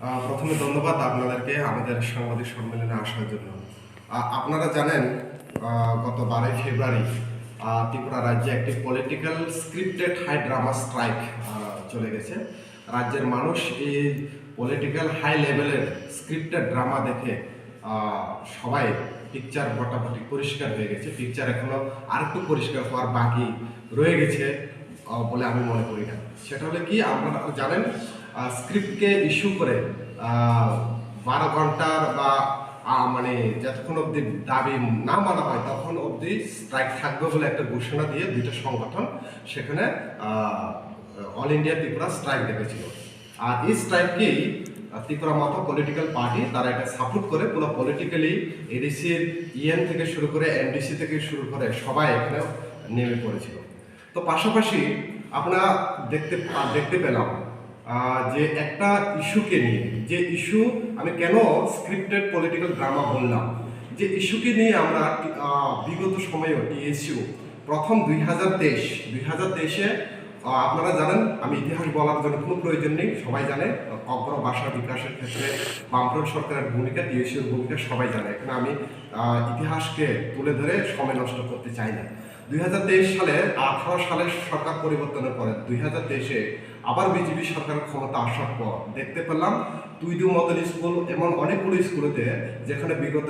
প্রথমে ধন্যবাদ আপনাদেরকে আমাদের সাংবাদিক সম্মেলনে আসার জন্য। আপনারা জানেন গত 12 ফেব্রুয়ারি ত্রিপুরা রাজ্যে একটি political scripted high drama strike চলে গেছে। রাজ্যের মানুষ এই পলিটিক্যাল হাই লেভেলের স্ক্রিপ্টেড ড্রামা দেখে সবাই পিকচার মোটামুটি পরিষ্কার হয়ে গেছে। পিকচার এখনো আরেকটু পরিষ্কার হওয়ার বাকি রয়ে গেছে বলে আমি মনে করি না। সেটা হলে কি, আপনারা জানেন স্ক্রিপ্টকে ইস্যু করে 12 ঘন্টার বা মানে যতক্ষণ অবধি দাবি না মানা হয় তখন অবধি স্ট্রাইক থাকবে বলে একটা ঘোষণা দিয়ে দুইটা সংগঠন সেখানে অল ইন্ডিয়া ত্রিপুরা স্ট্রাইক ডেকেছিল। আর এই স্ট্রাইককেই ত্রিপুরা মতো পলিটিক্যাল পার্টি তারা এটা সাপোর্ট করে পুরো পলিটিক্যালি এডিসির ইএন থেকে শুরু করে এমডিসি থেকে শুরু করে সবাই এখানে নেমে পড়েছিল। তো পাশাপাশি আমরা দেখতে পেলাম যে একটা ইস্যুকে নিয়ে, যে ইস্যু আমি কেন স্ক্রিপ্টেড পলিটিক্যাল ড্রামা বললাম, যে ইস্যুকে নিয়ে আমরা বিগত সময়েও টিএসইউ প্রথম 2023-এ আপনারা জানেন, আমি ইতিহাস বলার জন্য কোনো প্রয়োজন নেই, সবাই জানে অগ্র ভাষা বিকাশের ক্ষেত্রে বামফ্রন্ট সরকারের ভূমিকা, টিএসইউর ভূমিকা সবাই জানে। এখানে আমি ইতিহাসকে তুলে ধরে সময় নষ্ট করতে চাই না। 2023 সালে 18 সালের সরকার পরিবর্তনের পরে 2023-এ আবার বিজেপি সরকারের ক্ষমতা আসার পর দেখতে পেলাম তুইদু মডেল স্কুল এমন অনেকগুলো স্কুলেতে যেখানে বিগত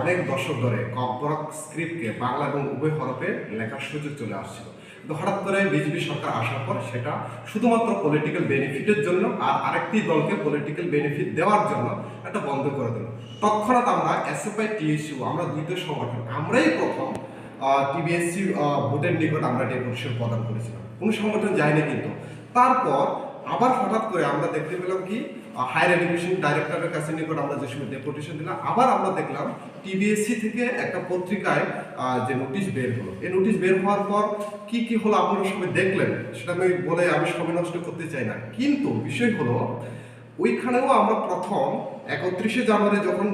অনেক দশক ধরে ককবরক স্ক্রিপ্টকে বাংলা এবং উভয় হরফে লেখার সুযোগ চলে আসছিল। কিন্তু হঠাৎ করে বিজেপি সরকার আসার পর সেটা শুধুমাত্র পলিটিক্যাল বেনিফিটের জন্য আর আরেকটি দলকে পলিটিক্যাল বেনিফিট দেওয়ার জন্য এটা বন্ধ করে দিল। তৎক্ষণাৎ আমরা এসএফআই টিএসইউ আমরা দুইটা সংগঠন আমরাই প্রথম টিবিএসসি ভোটের নিকট আমরা ডেপুটেশন প্রদান করেছিলাম, কোনো সংগঠন যায়নি। কিন্তু তারপর আবার হঠাৎ করে আমরা দেখতে পেলাম কি, হায়ার এডুকেশন ডাইরেক্টরের কাছে নিকট আমরা যে সময় ডেপুটেশন দিলাম, আবার আমরা দেখলাম টিবিএসসি থেকে একটা পত্রিকায় যে নোটিশ বের হলো। এই নোটিশ বের হওয়ার পর কি কি হলো আপনারা সবাই দেখলেন, সেটা আমি সময় নষ্ট করতে চাই না। কিন্তু বিষয় হলো ওইখানেও আমরা প্রথম 31শে জানুয়ারি যখন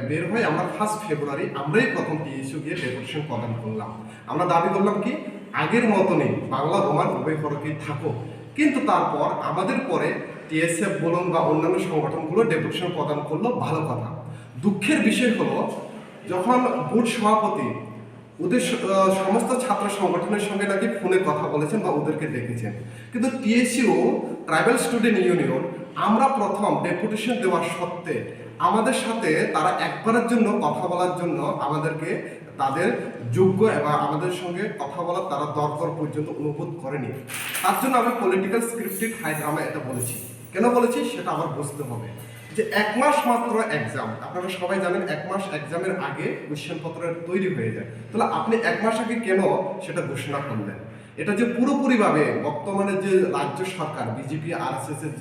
বের হয়, আমরা 1 ফেব্রুয়ারি আমরাই প্রথম টিএসইউ গিয়ে ডেপুটেশন প্রদান করলাম। আমরা দাবি করলাম কি, আগের মতনই বাংলা রোমান উভয় হরফেই থাকো। কিন্তু তারপর আমাদের পরে টিএসএফ বলুন বা অন্যান্য সংগঠনগুলো ডেপুটেশন প্রদান করলো, ভালো কথা। দুঃখের বিষয় হলো যখন বুথ সভাপতি ওদের সমস্ত ছাত্র সংগঠনের সঙ্গে নাকি ফোনে কথা বলেছেন বা ওদেরকে দেখেছেন, কিন্তু টিএসইউ ট্রাইবাল স্টুডেন্ট ইউনিয়ন আমরা প্রথম ডেপুটেশন দেওয়ার সত্ত্বে আমাদের সাথে তারা একবারের জন্য কথা বলার জন্য আমাদেরকে তাদের যোগ্য এবং আমাদের সঙ্গে কথা বলার তারা দরকার পর্যন্ত অনুভূত করেনি। তার জন্য আমি পলিটিক্যাল স্ক্রিপ্টেড হাই ড্রামা এটা বলেছি। কেন বলেছি সেটা আবার বুঝতে হবে। যে 1 মাস মাত্র এক্সাম, আপনারা সবাই জানেন 1 মাস এক্সামের আগে কোয়েশ্চেন পত্রের তৈরি হয়ে যায়। তাহলে আপনি 1 মাস আগে কেন সেটা ঘোষণা করলেন? এটা যে পুরোপুরিভাবে বর্তমানে যে রাজ্য সরকার বিজেপি আরএসএস এর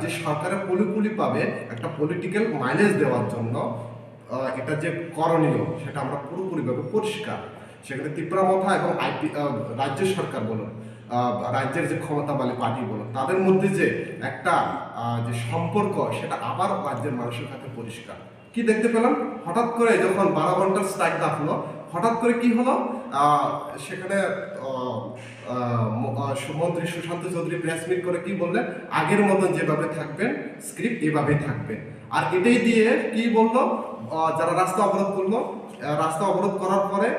যে সরকারের পুরোপুরিভাবে একটা পলিটিক্যাল মাইলেজ দেওয়ার জন্য এটা যে করণীয় সেটা আমরা পুরোপুরিভাবে পরিষ্কার। সেখানে ত্রিপুরা মথা এবং রাজ্য সরকার বলুন, রাজ্যের যে ক্ষমতাবালী পার্টি বলুন, তাদের মধ্যে যে একটা যে সম্পর্ক সেটা আবার রাজ্যের মানুষের কাছে পরিষ্কার। কি দেখতে পেলাম, হঠাৎ করে যখন 12 ঘন্টার স্ট্রাইক ডাকলো, হঠাৎ করে কি হলো, সেখানে মন্ত্রী সুশান্ত চৌধুরী প্রেস মিট করে কি বললেন, আগের মতন যেভাবে থাকবেন স্ক্রিপ্ট এভাবেই থাকবে। আর এটাই দিয়ে কি বললো, যারা রাস্তা অবরোধ করলো, রাস্তা অবরোধ করার পরে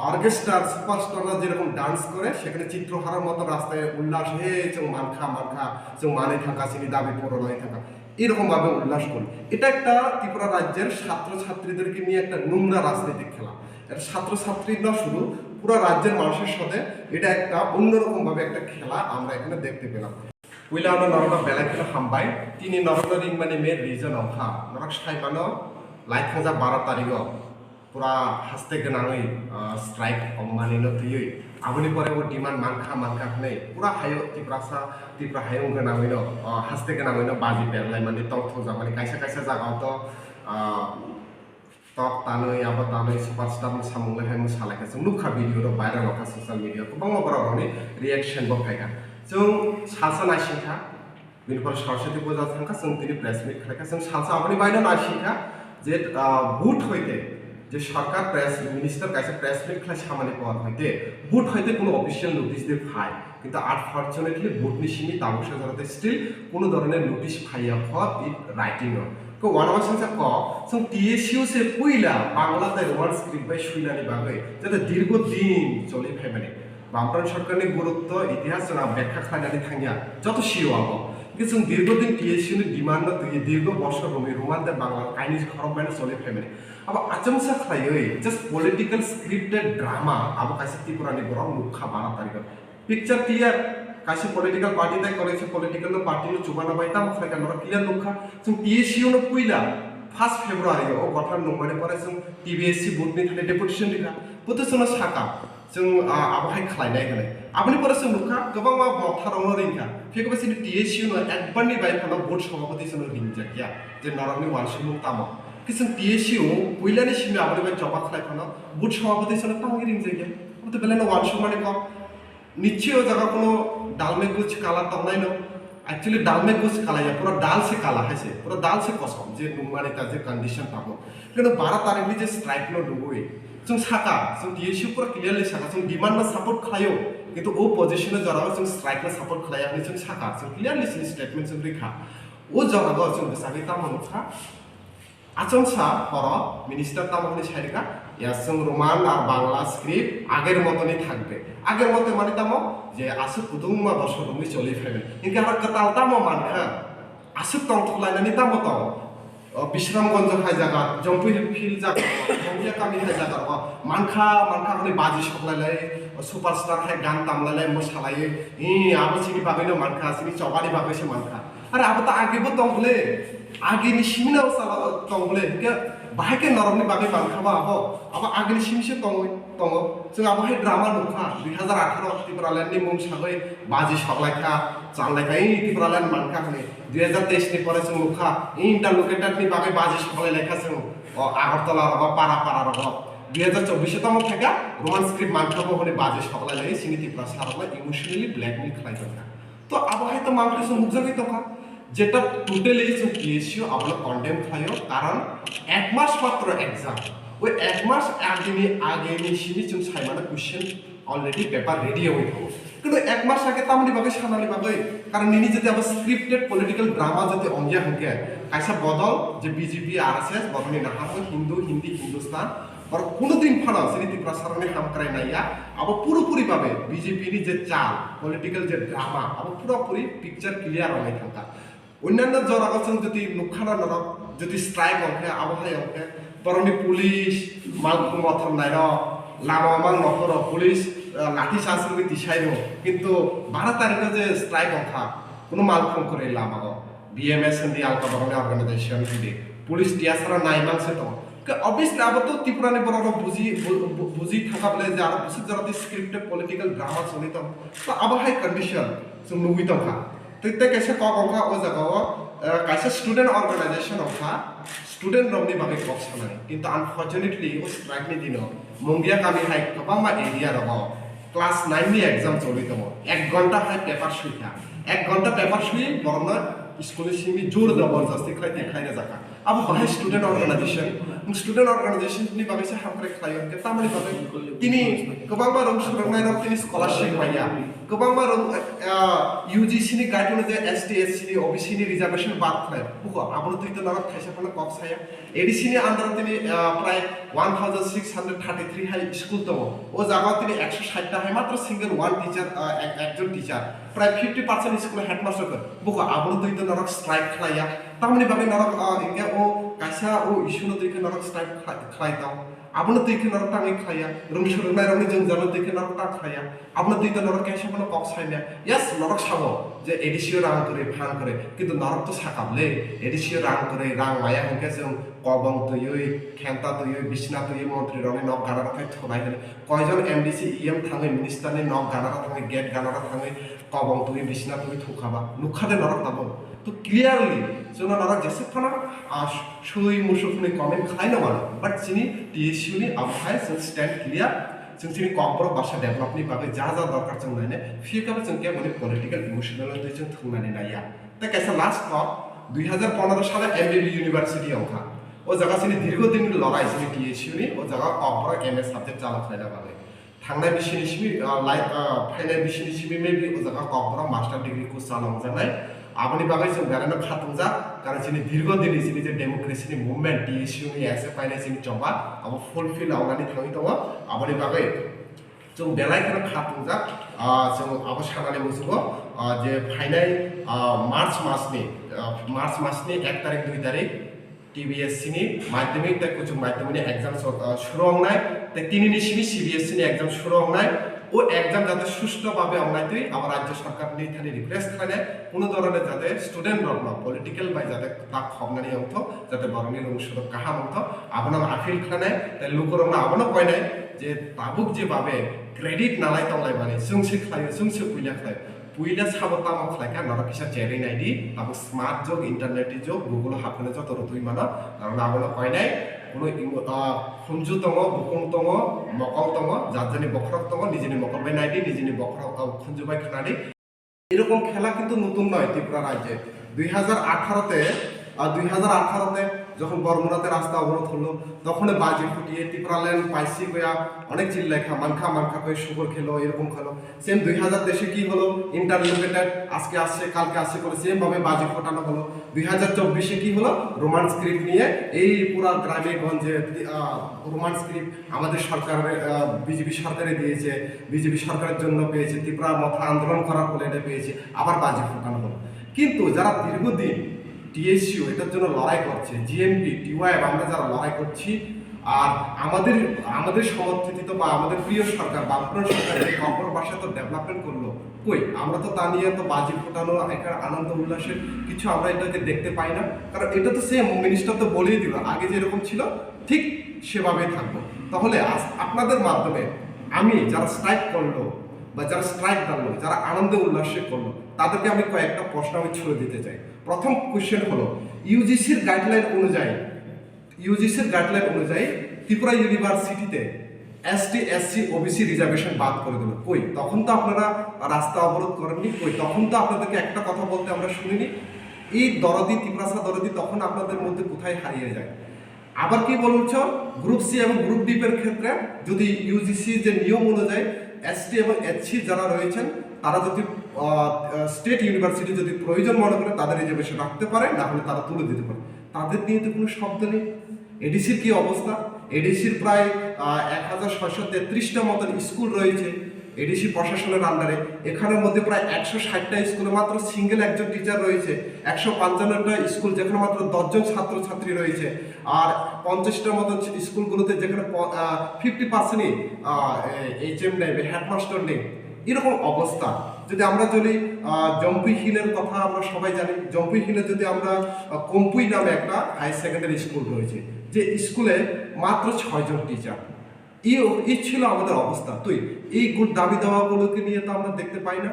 অর্কেস্ট্রার সুপারস্টাররা যেরকম ডান্স করে সেখানে চিত্রহারার মতো রাস্তায় উল্লাস, হে চৌ মানখা চৌ মানে থাকা চিনি দাবি পড়াই থাকা, এরকম ভাবে উল্লাস করি। এটা একটা ত্রিপুরা রাজ্যের ছাত্রছাত্রীদেরকে নিয়ে একটা নোংরা রাজনৈতিক খেলা। এটা ছাত্রছাত্রী না, শুধু পুরো রাজ্যের মানুষের সাথে এটা একটা অন্যরকম ভাবে একটা খেলা আমরা এখানে দেখতে পেলাম। উইলানো নরক বেলাখিলা হামবাই তিনি নরক রিংমানি মেয়ের রিজন অংখা নরক সাইবানো লাইথাজা 12 তারিখ পুরা হাসতে গোনাङै স্ট্রাইক मानिनो थैयै आगुनि परे डिमान्ड मानखा नै पुरा हायो टिप्रा हायं गोनाङैनो हासते गोनाङैनो बाजि पेरलाय माने तंथजा माने कायसा जागावथ तक तानै आबा तानै सुपारस्टार सामुंलाय हाय मोसालायखासो नुखा भिडिअ भाइराल अखा ससियेल मिडिया गोबां बर'नि रिएक्शन बो फायगा जों सासा नायसिंखा बिनिफ्राय सरस्वती पूजा थांखा जों तिनि प्रेस मिट खालायखा जों सासा आबनि बायनो नायसिंखा जे बुट হইতে যে সরকার প্রেস মিনিস্টার কাছে প্রেস মিট খাই সামান্য পাওয়ার হইতে বুট হইতে কোনো অফিসিয়াল নোটিশ দিয়ে পায় কিন্তু আনফর্চুনেটলি বুটনি সিমি তাবসা যাতে স্টিল কোনো ধরনের নোটিশ ফাইয়া খ ইট writing ko one of us ko so TSU se puila বাংলাতে ওয়ার্ড স্ক্রিপ্ট বাই শুইলানি বাগে যাতে দীর্ঘদিন চলে ফেমেনি বামফ্রন্ট সরকারের গুরুত্ব ইতিহাস না ব্যাখ্যা খাইনানি থাঙ্গিয়া যত শিও আবো কিন্তু जों দীর্ঘদিন TSU नि ডিমান্ড তুই দীর্ঘ বছর রমি রোমানতে বাংলা আইনি খরব মানে চলে ফেমেনি अब आचमसा खायो जस्ट पॉलिटिकल स्क्रिप्टेड ड्रामा अब कासे त्रिपुरानि गरम मुखा बारा तारिख पिक्चर क्लियर कासे पॉलिटिकल पार्टी ताई करेছে पॉलिटिकल पार्टी नो चुबाना बायता मखा नरा क्लियर मुखा जों TSU नो पुइला 1 फेब्रुवारी ओ गठन नंबारे परे जों TBSC बोर्डनि थाने डेपुटेशन लिखा पुतसनो साका जों आबहाय खालायनाय गने आपनि परे जों मुखा गोबां मा मथारावनो रिंखा फेकबासिनि TSU नो एकबारनि बायफाना बोर्ड सभापति जों रिंजाकिया जे नरनि वानसुमु तामा किसु TSU पुइलानि सिमि आबनि बाय जबा खालायफाना बोर्ड सभापति जों तांगि रिंजाकिया तो बेलेनो वानसुमानि क निश्चय जगह कोनो दाल में कुछ काला तंगनाय नो एक्चुअली दाल में कुछ काला या पूरा दाल से काला है से पूरा दाल से कसम जे नुमानि ता जे कंडीशन पाबो किन्तु 12 तारिख नि जे स्ट्राइक नो दुगुइ जों साका जों TSU पूरा क्लियरली साका जों डिमांड ना सपोर्ट खायो किन्तु ओ पोजीशन जरा जों स्ट्राइक ना सपोर्ट खाया नि जों साका जों क्लियरली सिनि स्टेटमेंट जों रेखा ओ जगह जों बेसागै तामनखा आचमसा हर मिनिस्टार तामनि साइडका यासं रोमान আর বাংলা স্ক্রিপ্ট আগের মতনই থাকবে আগের মতে মানে তামো যে আসু কুতুমা বছর রমি চলে ফেলে ইনকে আর কাতাল তামো মানখা আসু তং থলাইনানি তামো তাও বিশ্রামগঞ্জ হাই জায়গা জম্পুই ফিল জায়গা জম্পুইয়া কামি হাই জায়গা মানখা মানে বাজি সকলাইলাই সুপারস্টার হাই গান তামলাইলাই মোসালাই আবো সিনি বাগৈনো মানখা সিনি চবানি বাগৈছে মানখা আরে আবো তো আগেবো তংলে আগেনি সিমিনাও সালা তংলে কে बाहायके नरमनि बागै बांखाबा अब आगोलनि सिमसे दङ जों आबहाय ड्रामा नुखा 2018 त्रिपुरालेण्डनि मुं साबै बाजि सकलायखा जानलायखा त्रिपुरालेण्ड मानखा हनै 2023 नि परे जों नुखा इन्टारलोकेटेडनि बागै बाजि सकलायलायखा जों आगरतला रबा पारा रबा 2024 तम थाका रोमान स्क्रिप्ट मानखाबो हनै बाजि सकलायलाय सिनि त्रिपुरा सारला इमोशनली ब्लैकमेल खालायदों तो आबहाय तो मानखा जों मुखजागै दंखा যেটা টোটালি যে TSU আমরা কন্ডেম খাইও কারণ এক মাস মাত্র এক্সাম ওই এক মাস আগে সিনি जों সাইমানা কোশ্চেন অলরেডি পেপার রেডি হয়ে থাকো কিন্তু এক মাস আগে তামনি বাগে সানালি বাগে কারণ নিনি যদি আবার স্ক্রিপ্টেড পলিটিক্যাল ড্রামা যদি অঙ্গিয়া হকে কাইসা বদল যে বিজেপি RSS বদলি না হাত হিন্দু হিন্দি হিন্দুস্তান আর কোনোদিন ফানা সিনি প্রসারণে কাম করাই নাইয়া আবার পুরোপুরি ভাবে বিজেপি নি যে চাল পলিটিক্যাল যে ড্রামা আবার পুরোপুরি পিকচার ক্লিয়ার হয়ে থাকা অন্যান্য জনগণ যদি নুখানা নরক যদি স্ট্রাইক অঙ্কে আবহাওয়া অঙ্কে বরং পুলিশ মালকুম অথর নাইর লামা মাল নকর পুলিশ লাঠি চার্জ দিশাই কিন্তু 12 তারিখে যে স্ট্রাইক অঙ্কা কোনো মালকুম করে লামা BMS হিন্দি আলকা বরণে অর্গানাইজেশন হিন্দি পুলিশ টিয়াসারা নাই মানছে তো অবভিয়াসলি আবার তো ত্রিপুরানি বড় বুঝি থাকা বলে যে আর বুঝি যারা স্ক্রিপ্টে পলিটিক্যাল ড্রামা চলিত তো আবহাওয়া কন্ডিশন जों नुबोई दंखा तो कैसे कौका ओ जगह कैसे स्टूडेंट ऑर्गेनाइजेशन अफा स्टूडेंट रमनी बागे कब सानाय किंतु अनफॉर्चुनेटली ओ स्ट्राइक नि दिनो मंगिया कामी हाय गोबां मा एरिया रब क्लास 9 नि एग्जाम चलि दङ 1 घंटा हाय पेपर सुइथा 1 घंटा पेपर सुइ बरना स्कूल सिमी जोर जबरदस्ती खाय देखायना जाका अब बाहे स्टूडेंट ऑर्गेनाइजेशन नि बागे से हामक्रे खायो के तामनि बागे तिनी गोबां मा रं सुरंनाय रब तिनी स्कॉलरशिप पाया गोबां मा रं UGC नि गाइडलाइन जे ST SC नि OBC नि रिजर्वेशन बात खाय बुको आबो तुइ त नरक खायसा फना कक साया ADC नि अंडर तिनी प्राय 1633 हाई स्कूल दङ ओ जागा तिनी 160 टा हाय मात्र सिंगल वन टीचर एकजन टीचर प्राय 50% स्कूल हेडमास्टर कर बुको आबो तुइ त नरक स्ट्राइक खाया तामनि बागे नरक इंगे ओ कासा ओ इशु न तुइ नरक स्ट्राइक खायताव आबो तुइ नरक तांगै खाया रं सुरंनाय रंनि जों जानो तुइ नरक ता खाया आबो तुइ त नरक कैसा फना कक सायना यस नरक साबो जे एडिसियो रां करे फान करे किन्तु नरक तो साकाबले एडिसियो रां करे रां माया हंके जों कबं तुयै खेंता तुयै बिसना तुयै मंत्री रंनि नक गानारा थाय थनाय हने कयजन MDC EM थाङै मिनिस्टारनि नक गानारा थाङै गेट गानारा थाङै कबं तुयै बिसना तुयै थुखाबा नुखादे नरक ताबो तो क्लियरली जों नरक जेसे फना सुई मुसुखनि कमेन्ट खायनो मानो बाट सिनि TSU नि आबहाय जों स्टैंड क्लियर जों सिनि कबर भाषा डेभलपनि बागै जा दरकार जों नायने फिकाबो जों के माने पलिटिकल इमोशनल जों थुंनानै नाया ता कैसा लास्ट टॉप 2015 সালে MBB ইউনিভার্সিটি অঙ্কা ও জায়গা সিনি দীর্ঘদিন লড়াই সিনি TSU নি ও জায়গা কবর MS সাবজেক্ট চালা খাইলা বাগে थांनाय बोसोरनि फैनाय बोसोरनि मेबि ओजागा ककबरा मास्टार डिग्री को चालांजानाय आबनि बागै जों बेरायनो खाथुमजा कारण जोंनि दीर्घ दिनै जोंनि जे डेमोक्रेसिनि मुभमेन्ट टीएसयू नि एसे फायनाय जोंनि जबा आबो फुलफिल आवनानै थाङै दङ आबनि बागै जों बेलायखौनो खाथुमजा जों आबो सानानै मोजुगो जे फायनाय मार्च मासनि 1 तारिख 2 तारिख टीबीएससी नि माध्यमिक तक कुछ माध्यमिक एग्जाम शुरू होंनाय ते तिनिनि सिनि सीबीएससी नि एग्जाम शुरू होंनाय ও एग्जाम যাতে সুষ্ঠুভাবে অনলাইন আবার রাজ্য সরকার নিয়ে রিকোয়েস্ট করে কোনো ধরনের যাতে স্টুডেন্ট রকম পলিটিক্যাল বাই যাতে তা খবনানি অর্থ যাতে বরণীর অনুষ্ঠিত কাহাম অর্থ আপনার আপিল খানে তাই লোকর আবনো কয় নাই যে তাবুক যেভাবে ক্রেডিট নালাই তংলাই মানে जोंसो খায় जोंसो পুইলা সাবো তামো খায়কা নরকিসা জেরি নাইদি তাবো স্মার্ট যোগ ইন্টারনেটের যোগ গুগল হাফনে যত রতুই মানা কারণ আবনো কয় নাই কোনো খুঞ্জু দङ বুকুং দङ মকল দङ যারজানি বখরক দङ নিজেনি মকল বাই নাইদি নিজেনি বখরক খুঞ্জু বাই খানাদি এরকম খেলা কিন্তু নতুন নয় ত্রিপুরা রাজ্যে 2018 তে যখন বর্মুরাতে রাস্তা অবরোধ হলো তখন বাজি ফুটিয়ে ত্রিপুরাল্যান্ড পাইসি কয়া অনেক চিল্লাইখা মানখা কয়ে শুকর খেলো এরকম খেলো সেম 2000 দেশে কি হলো ইন্টারলোকেটেড আজকে আসছে কালকে আসছে করে সেম ভাবে বাজি ফোটানো হলো 2024 কি হলো রোমান স্ক্রিপ্ট নিয়ে এই পুরা গ্রামে গঞ্জে রোমান স্ক্রিপ্ট আমাদের সরকারের বিজেপি সরকারে দিয়েছে বিজেপি সরকারের জন্য পেয়েছে ত্রিপুরা মাথা আন্দোলন করার ফলে এটা পেয়েছে আবার বাজি ফোটানো হলো কিন্তু যারা দীর্ঘদিন টিএসইউ এটার জন্য লড়াই করছে জিএমপি টিওয়াই আমরা যারা লড়াই করছি আর আমাদের সমর্থিত বা আমাদের প্রিয় সরকার বামফ্রন্ট সরকার যে কম্পর ভাষা তো ডেভেলপমেন্ট করলো কই আমরা তো তা নিয়ে তো বাজি ফোটানো একটা আনন্দ উল্লাসের কিছু আমরা এটাকে দেখতে পাই না কারণ এটা তো সেম মিনিস্টার তো বলেই দিল আগে যেরকম ছিল ঠিক সেভাবেই থাকবো তাহলে আপনাদের মাধ্যমে আমি যারা স্ট্রাইক করলো বা যারা স্ট্রাইক করলো যারা আনন্দ উল্লাসে করলো তাদেরকে আমি কয়েকটা প্রশ্ন আমি ছুড়ে দিতে চাই প্রথম কোশ্চেন হলো ইউজিসির গাইডলাইন অনুযায়ী ত্রিপুরা ইউনিভার্সিটিতে এসটি এসসি ওবিসি রিজার্ভেশন বাদ করে দিল কই তখন তো আপনারা রাস্তা অবরোধ করেননি কই তখন তো আপনাদেরকে একটা কথা বলতে আমরা শুনিনি এই ত্রিপুরাসা দরদি তখন আপনাদের মধ্যে কোথায় হারিয়ে যায় আবার কি বলছ গ্রুপ সি এবং গ্রুপ ডি এর ক্ষেত্রে যদি ইউজিসি যে নিয়ম অনুযায়ী এসটি এবং এইচসি যারা রয়েছেন তারা যদি স্টেট ইউনিভার্সিটি যদি প্রয়োজন মনে করে তাদের রিজার্ভেশন রাখতে পারে না হলে তারা তুলে দিতে পারে তাদের নিয়ে তো কোনো শব্দ নেই এডিসির কি অবস্থা এডিসির প্রায় 1633টা মতন স্কুল রয়েছে এডিসি প্রশাসনের আন্ডারে এখানের মধ্যে প্রায় 160টা স্কুলে মাত্র সিঙ্গেল একজন টিচার রয়েছে 155টা স্কুল যেখানে মাত্র 10 জন ছাত্রছাত্রী রয়েছে আর 50টার মতো স্কুলগুলোতে যেখানে 50%ই এইচএম নেই হেডমাস্টার নেই এরকম অবস্থা যদি আমরা জম্পুই হিলের কথা আমরা সবাই জানি জম্পুই হিলে যদি আমরা কম্পুই নামে একটা হায়ার সেকেন্ডারি স্কুল রয়েছে যে স্কুলে মাত্র 6 জন টিচার এই ছিল আমাদের অবস্থা এই দাবি দাওয়াগুলোকে নিয়ে তো আমরা দেখতে পাই না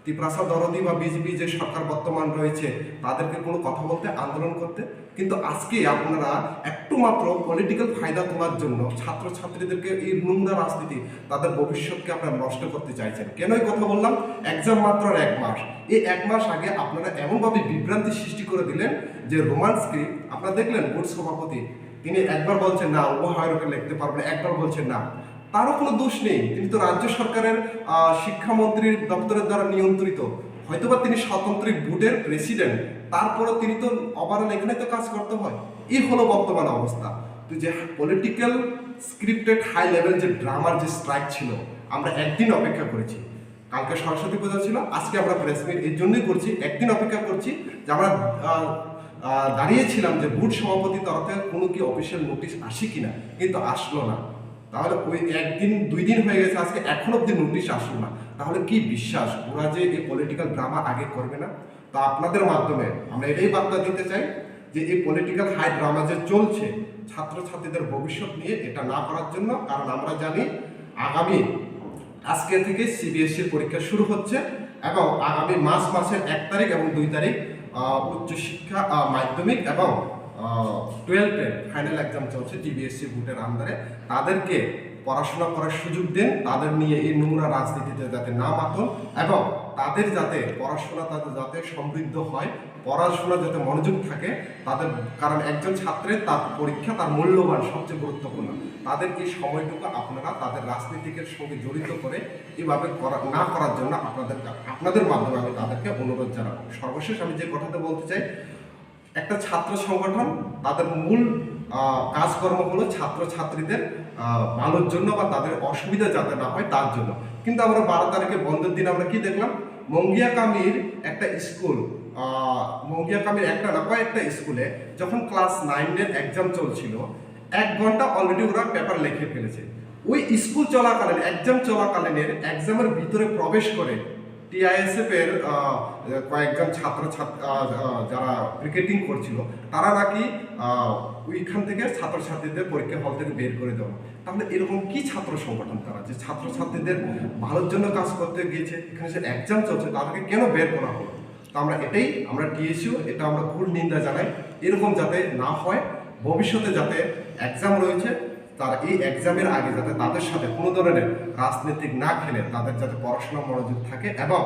ত্রিপুরাসা দরদি বা বিজেপি যে সরকার বর্তমান রয়েছে তাদেরকে কোনো কথা বলতে আন্দোলন করতে কিন্তু আজকে আপনারা একটু মাত্র পলিটিক্যাল ফায়দা তোলার জন্য ছাত্রছাত্রীদেরকে এই নোংরা রাজনীতি তাদের ভবিষ্যৎকে আপনারা নষ্ট করতে চাইছেন কেনই কথা বললাম এক্সাম মাত্র 1 মাস এই 1 মাস আগে আপনারা এমনভাবে বিভ্রান্তি সৃষ্টি করে দিলেন যে রোমান স্ক্রিপ্ট আপনারা দেখলেন বোর্ড সভাপতি তিনি একবার বলছেন না উপহারকে লিখতে পারবেন একবার বলছেন না তারও কোনো দোষ নেই তিনি তো রাজ্য সরকারের শিক্ষামন্ত্রীর দপ্তরের দ্বারা নিয়ন্ত্রিত হয়তোবা তিনি স্বতন্ত্র বোর্ডের প্রেসিডেন্ট তারপরও তিনি তো ওভারঅল এখানে তো কাজ করতে হয় এই হলো বর্তমান অবস্থা তো যে পলিটিক্যাল স্ক্রিপ্টেড হাই লেভেল যে ড্রামার যে স্ট্রাইক ছিল আমরা একদিন অপেক্ষা করেছি কালকে সরস্বতী পূজা ছিল আজকে আমরা প্রেস মিট এর জন্যই করছি একদিন অপেক্ষা করছি যে আমরা দাঁড়িয়েছিলাম যে বোর্ড সভাপতির তরফে কোনো কি অফিসিয়াল নোটিশ আসে কিনা কিন্তু আসলো না তাহলে ওই একদিন 2 দিন হয়ে গেছে আজকে এখন অব্দি নোটিশ আসলো না তাহলে কি বিশ্বাস ওরা যে এই পলিটিক্যাল ড্রামা আগে করবে না তা আপনাদের মাধ্যমে আমরা এটাই বার্তা দিতে চাই যে এই পলিটিক্যাল হাই ড্রামা যে চলছে ছাত্রছাত্রীদের ভবিষ্যৎ নিয়ে এটা না করার জন্য কারণ আমরা জানি আগামী আজকে থেকে সিবিএসসির পরীক্ষা শুরু হচ্ছে এবং আগামী মাসের 1 তারিখ এবং 2 তারিখ উচ্চশিক্ষা মাধ্যমিক এবং 12-এর ফাইনাল এক্সাম চলছে টিবিএসসি বোর্ডের আন্ডারে তাদেরকে পড়াশোনা করার সুযোগ দেন তাদের নিয়ে এই নোংরা রাজনীতিতে যাতে না মাতন এবং তাদের যাতে পড়াশোনা তাদের যাতে সমৃদ্ধ হয় পড়াশোনা যাতে মনোযোগ থাকে তাদের, কারণ একজন ছাত্রের তার পরীক্ষা তার মূল্যবান, সবচেয়ে গুরুত্বপূর্ণ। তাদের এই সময়টুকু আপনারা তাদের রাজনীতিকের সঙ্গে জড়িত করে এভাবে না করার জন্য আপনাদের মাধ্যমে আমি তাদেরকে অনুরোধ জানাবো। সর্বশেষ আমি যে কথাটা বলতে চাই, একটা ছাত্র সংগঠন তাদের মূল কাজকর্ম হলো ছাত্রছাত্রীদের ভালোর জন্য বা তাদের অসুবিধা যাতে না হয় তার জন্য। কিন্তু আমরা 12 তারিখে বন্ধের দিন আমরা কি দেখলাম, মঙ্গিয়াকামীর একটা স্কুল, মঙ্গিয়াকামীর একটা না কয়েকটা স্কুলে যখন ক্লাস 9-এর এক্সাম চলছিল, 1 ঘন্টা অলরেডি ওরা পেপার লিখে ফেলেছে। ওই স্কুল চলাকালীন, এক্সাম চলাকালীনের এক্সামের ভিতরে প্রবেশ করে টিআইএসএফ এর কয়েকজন যারা ক্রিকেটিং করছিল, তারা নাকি ওইখান থেকে ছাত্রছাত্রীদের পরীক্ষা হল থেকে বের করে দেওয়া। তাহলে এরকম কি ছাত্র সংগঠন তারা, যে ছাত্রছাত্রীদের ভালোর জন্য কাজ করতে গিয়েছে, এখানে যে এক্সাম চলছে তাদেরকে কেন বের করা হলো? তো আমরা টিএসইউ এটা আমরা ঘোর নিন্দা জানাই। এরকম যাতে না হয়, ভবিষ্যতে যাতে এক্সাম রয়েছে তার এই এক্সামের আগে যাতে তাদের সাথে কোনো ধরনের রাজনীতিক না খেলে তাদের যাতে পড়াশোনা মনোযোগ থাকে, এবং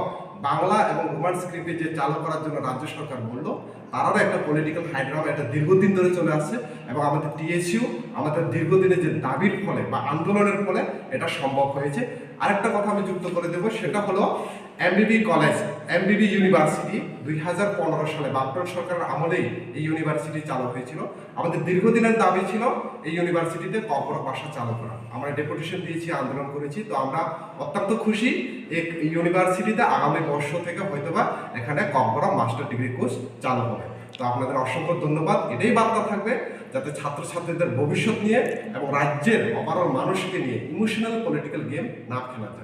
বাংলা এবং রোমান স্ক্রিপ্টে যে চালু করার জন্য রাজ্য সরকার বললো, তারাও একটা পলিটিক্যাল হাইড্রামা এটা দীর্ঘদিন ধরে চলে আসছে, এবং আমাদের টিএসইউ আমাদের দীর্ঘদিনের যে দাবির ফলে বা আন্দোলনের ফলে এটা সম্ভব হয়েছে। আরেকটা কথা আমি যুক্ত করে দেবো, সেটা হলো এমবিবি কলেজ, এমবিবি ইউনিভার্সিটি 2015 সালে বামফ্রন্ট সরকারের আমলেই এই ইউনিভার্সিটি চালু হয়েছিল। আমাদের দীর্ঘদিনের দাবি ছিল এই ইউনিভার্সিটিতে কপরা ভাষা চালু করা। আমরা ডেপুটেশন দিয়েছি, আন্দোলন করেছি। তো আমরা অত্যন্ত খুশি এই ইউনিভার্সিটিতে আগামী বর্ষ থেকে হয়তোবা এখানে কপরা মাস্টার ডিগ্রি কোর্স চালু হবে। তো আপনাদের অসংখ্য ধন্যবাদ। এটাই বার্তা থাকবে যাতে ছাত্রছাত্রীদের ভবিষ্যৎ নিয়ে এবং রাজ্যের ওভারঅল মানুষকে নিয়ে ইমোশনাল পলিটিক্যাল গেম না খেলা যায়।